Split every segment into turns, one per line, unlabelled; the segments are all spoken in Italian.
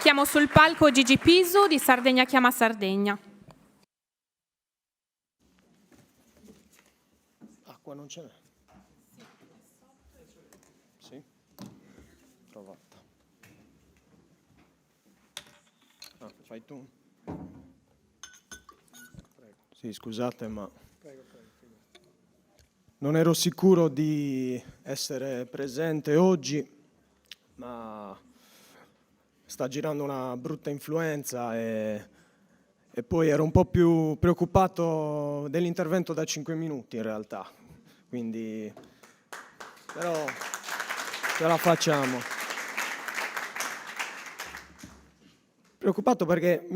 Chiamo sul palco Gigi Pisu di Sardegna Chiama Sardegna.
Acqua non ce n'è? Sì? Trovata. Fai tu? Prego. Sì, scusate, ma non ero sicuro di essere presente oggi, ma sta girando una brutta influenza e poi ero un po' più preoccupato dell'intervento da 5 minuti in realtà, quindi però ce la facciamo. Preoccupato perché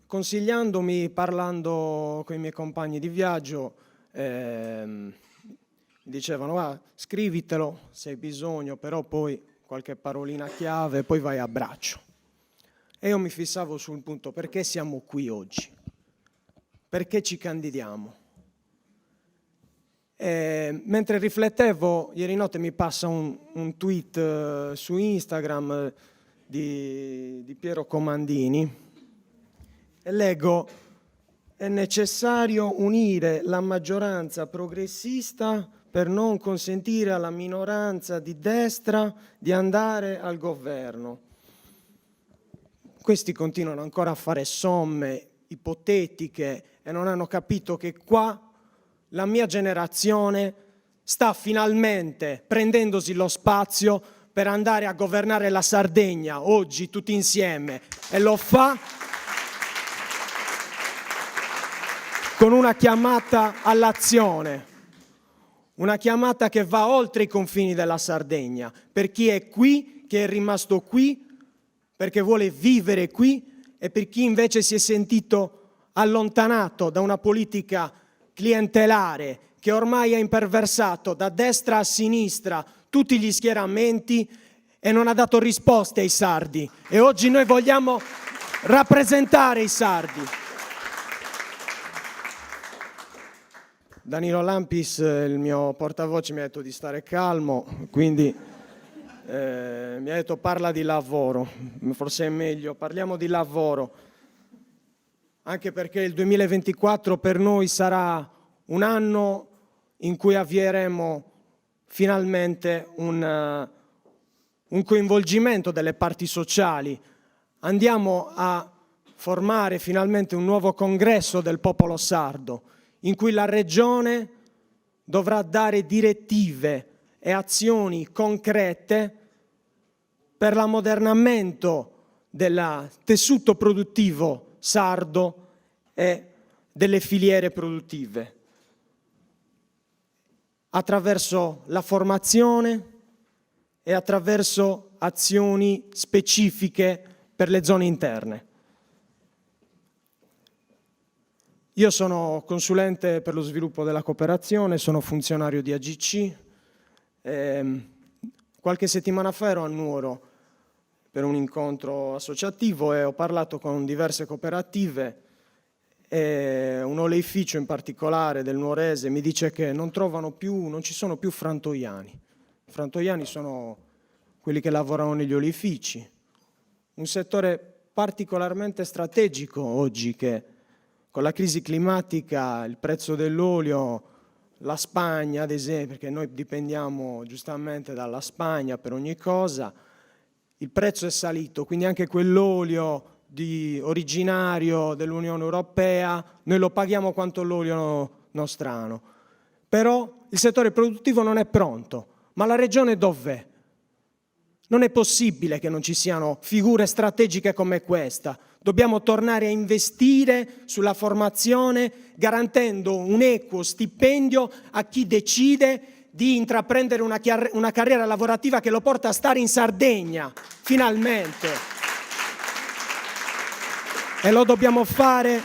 consigliandomi, parlando con i miei compagni di viaggio, mi dicevano: ah, scrivitelo se hai bisogno, però poi qualche parolina chiave, poi vai a braccio. E io mi fissavo sul punto: perché siamo qui oggi? Perché ci candidiamo? E mentre riflettevo, ieri notte mi passa un tweet su Instagram di Piero Comandini e leggo: è necessario unire la maggioranza progressista per non consentire alla minoranza di destra di andare al governo. Questi continuano ancora a fare somme ipotetiche e non hanno capito che qua la mia generazione sta finalmente prendendosi lo spazio per andare a governare la Sardegna oggi tutti insieme, e lo fa con una chiamata all'azione, una chiamata che va oltre i confini della Sardegna, per chi è qui, che è rimasto qui, perché vuole vivere qui, e per chi invece si è sentito allontanato da una politica clientelare che ormai ha imperversato da destra a sinistra tutti gli schieramenti e non ha dato risposte ai sardi. E oggi noi vogliamo rappresentare i sardi. Danilo Lampis, il mio portavoce, mi ha detto di stare calmo, quindi mi ha detto parla di lavoro, forse è meglio, parliamo di lavoro, anche perché il 2024 per noi sarà un anno in cui avvieremo finalmente un coinvolgimento delle parti sociali. Andiamo a formare finalmente un nuovo congresso del popolo sardo, in cui la Regione dovrà dare direttive e azioni concrete per l'ammodernamento del tessuto produttivo sardo e delle filiere produttive, attraverso la formazione e attraverso azioni specifiche per le zone interne. Io sono consulente per lo sviluppo della cooperazione, sono funzionario di AGC. Qualche settimana fa ero a Nuoro per un incontro associativo e ho parlato con diverse cooperative e un oleificio in particolare del nuorese mi dice che non ci sono più frantoiani. I frantoiani sono quelli che lavorano negli oleifici, un settore particolarmente strategico oggi che con la crisi climatica, il prezzo dell'olio, la Spagna ad esempio, perché noi dipendiamo giustamente dalla Spagna per ogni cosa, il prezzo è salito, quindi anche quell'olio originario dell'Unione Europea, noi lo paghiamo quanto l'olio nostrano. Però il settore produttivo non è pronto, ma la regione dov'è? Non è possibile che non ci siano figure strategiche come questa. Dobbiamo tornare a investire sulla formazione, garantendo un equo stipendio a chi decide di intraprendere una carriera lavorativa che lo porta a stare in Sardegna, finalmente. E lo dobbiamo fare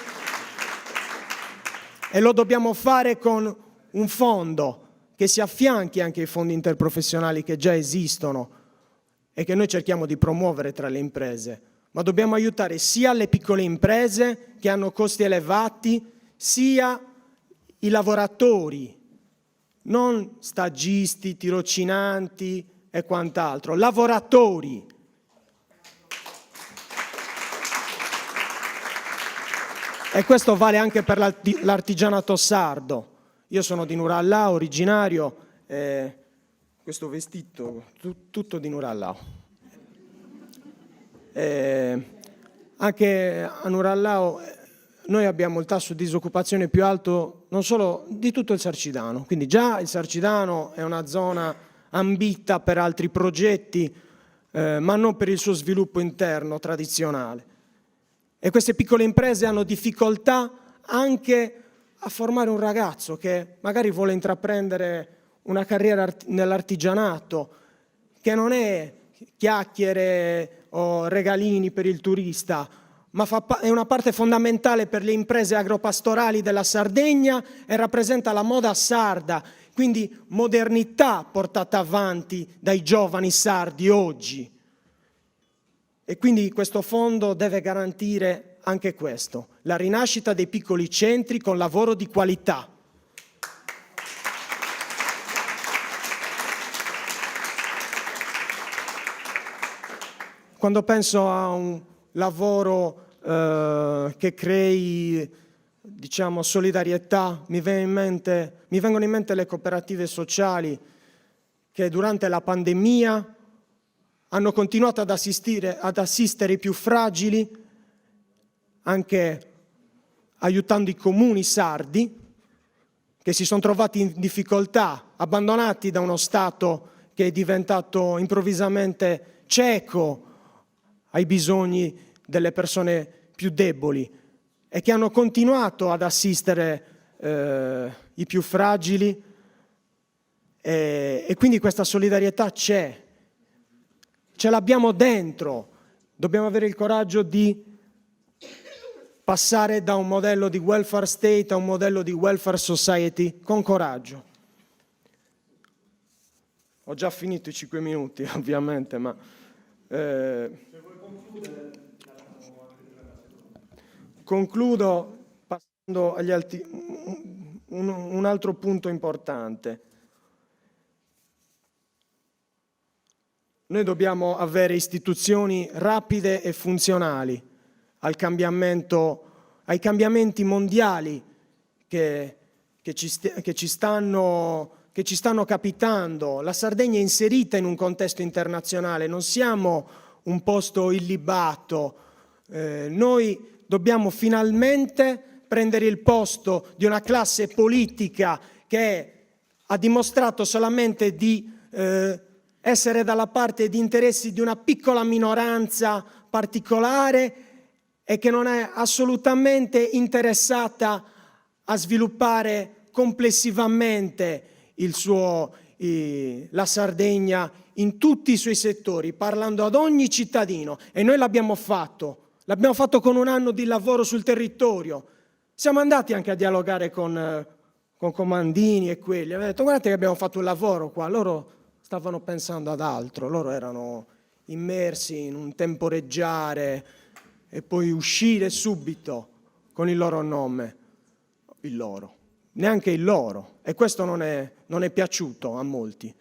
con un fondo che si affianchi anche ai fondi interprofessionali che già esistono e che noi cerchiamo di promuovere tra le imprese, ma dobbiamo aiutare sia le piccole imprese che hanno costi elevati, sia i lavoratori, non stagisti, tirocinanti e quant'altro, lavoratori. E questo vale anche per l'artigianato sardo. Io sono di Nurallao, originario, questo vestito tutto di Nurallao. Anche a Nurallao noi abbiamo il tasso di disoccupazione più alto non solo di tutto il Sarcidano, quindi già il Sarcidano è una zona ambita per altri progetti, ma non per il suo sviluppo interno tradizionale. E queste piccole imprese hanno difficoltà anche a formare un ragazzo che magari vuole intraprendere una carriera nell'artigianato, che non è chiacchiere o regalini per il turista, ma è una parte fondamentale per le imprese agropastorali della Sardegna e rappresenta la moda sarda, quindi modernità portata avanti dai giovani sardi oggi. E quindi questo fondo deve garantire anche questo, la rinascita dei piccoli centri con lavoro di qualità. Quando penso a un lavoro che crei, diciamo, solidarietà, mi vengono in mente le cooperative sociali che durante la pandemia hanno continuato ad assistere i più fragili, anche aiutando i comuni sardi che si sono trovati in difficoltà, abbandonati da uno Stato che è diventato improvvisamente cieco ai bisogni delle persone più deboli e che hanno continuato ad assistere i più fragili e quindi questa solidarietà c'è. Ce l'abbiamo dentro, dobbiamo avere il coraggio di passare da un modello di welfare state a un modello di welfare society con coraggio. Ho già finito i 5 minuti, ovviamente, ma concludo passando agli un altro punto importante. Noi dobbiamo avere istituzioni rapide e funzionali ai cambiamenti mondiali che ci stanno capitando. La Sardegna è inserita in un contesto internazionale, non siamo un posto illibato. Noi dobbiamo finalmente prendere il posto di una classe politica che ha dimostrato solamente di essere dalla parte di interessi di una piccola minoranza particolare e che non è assolutamente interessata a sviluppare complessivamente la Sardegna in tutti i suoi settori, parlando ad ogni cittadino. E noi l'abbiamo fatto con un anno di lavoro sul territorio. Siamo andati anche a dialogare con comandini e quelli. Abbiamo detto: guardate che abbiamo fatto un lavoro qua. Loro stavano pensando ad altro, loro erano immersi in un temporeggiare e poi uscire subito con il loro nome, neanche il loro, e questo non è piaciuto a molti.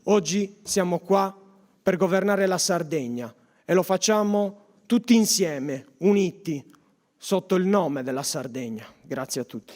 Oggi siamo qua per governare la Sardegna e lo facciamo tutti insieme, uniti, sotto il nome della Sardegna. Grazie a tutti.